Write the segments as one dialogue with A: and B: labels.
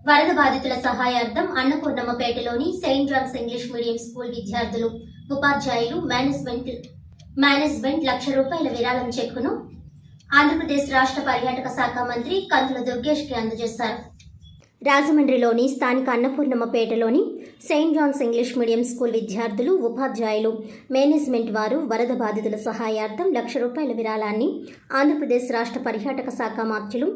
A: వరద బాధితుల సహాయార్థం అన్నపూర్ణమ్మపేటలోని saint John's English medium school విద్యార్థులు, ఉపాధ్యాయులు, మేనేజ్మెంట్ ₹1,00,000 విరాళం చెక్కును ఆంధ్రప్రదేశ్ రాష్ట్ర పర్యాటక శాఖ మంత్రి కందుల దుర్గేష్ కి అందజేశారు. రాజమండ్రిలోని స్థానిక అన్నపూర్ణమ్మపేటలోని saint John's English medium school విద్యార్థులు, ఉపాధ్యాయులు, మేనేజ్మెంట్ వారు వరద బాధితుల సహాయార్థం ₹1,00,000 విరాళాన్ని ఆంధ్రప్రదేశ్ రాష్ట్ర పర్యాటక శాఖ మంత్రులు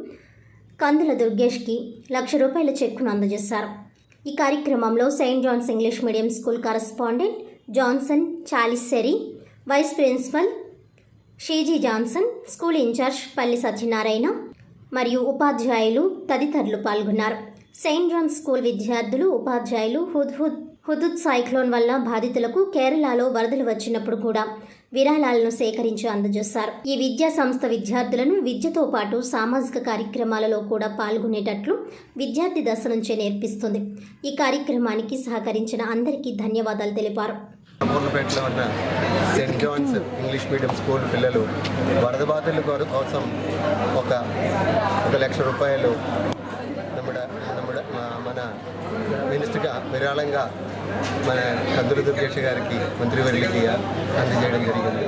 A: కందుల దుర్గేష్ కి ₹1,00,000 చెక్కును అందజేశారు. ఈ కార్యక్రమంలో saint John's English medium school correspondent Johnson Chalissery, vice principal Sheeji Johnson, school in-charge Palli Satyanarayana మరియు ఉపాధ్యాయులు తదితరులు పాల్గొన్నారు. సెయింట్ జాన్స్ స్కూల్ విద్యార్థులు, ఉపాధ్యాయులు హుదూద్ సైక్లోన్ వల్ల బాధితులకు కేరళలో వరదలు వచ్చినప్పుడు కూడా విరాళాలను సేకరించి అందజేశారు. ఈ విద్యా సంస్థ విద్యార్థులను విద్యతో పాటు సామాజిక కార్యక్రమాలలో కూడా పాల్గొనేటట్లు విద్యార్థి దశ నుంచే నేర్పిస్తుంది. ఈ కార్యక్రమానికి సహకరించిన అందరికీ ధన్యవాదాలు తెలిపారు.
B: అన్నపూర్ణపేటలో ఉన్న Saint John's English medium school పిల్లలు వరద బాధితుల కోసం ఒక ₹1,00,000 మన మినిస్టర్గా విరాళంగా మన కందుల దుర్గేష్ గారికి, మంత్రివర్యులకి అందజేయడం జరిగింది.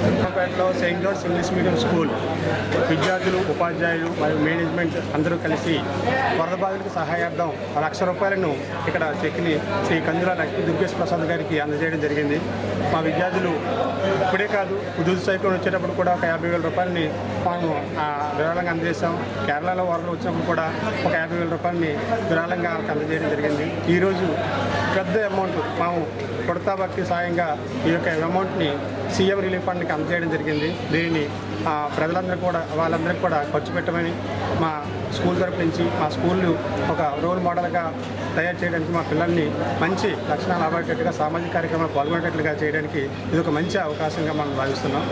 C: అన్నపూర్ణపేటలో saint John's English medium school విద్యార్థులు, ఉపాధ్యాయులు మరియు మేనేజ్మెంట్ అందరూ కలిసి వరద బాధితులకు సహాయార్థం ₹1,00,000 ఇక్కడ చెక్ని శ్రీ కందుల దుర్గేష్ ప్రసాద్ గారికి అందజేయడం జరిగింది. మా విద్యార్థులు ఇప్పుడే కాదు, హుదూద్ సైక్లోన్ వచ్చేటప్పుడు కూడా ఒక ₹50,000 మేము విరాళంగా అందజేసాం. కేరళలో వరదలు వచ్చినప్పుడు కూడా ఒక ₹50,000 విరాళంగా అందజేయడం జరిగింది. ఈరోజు పెద్ద అమౌంట్ మేము కొడతా భక్తి సాయంగా ఈ యొక్క అమౌంట్ని సీఎం రిలీఫ్ ఫండ్కి అందజేయడం జరిగింది. దీనిని వాళ్ళందరికీ కూడా ఖర్చు పెట్టమని మా స్కూల్ తరపు నుంచి మా స్కూల్ను ఒక రోల్ మోడల్గా తయారు చేయడానికి, మా పిల్లల్ని మంచి లక్షణాలు అవ్వేటట్టుగా సామాజిక కార్యక్రమాలు పాల్గొనేటట్లుగా చేయడానికి ఇది ఒక మంచి అవకాశంగా మనం భావిస్తున్నాం.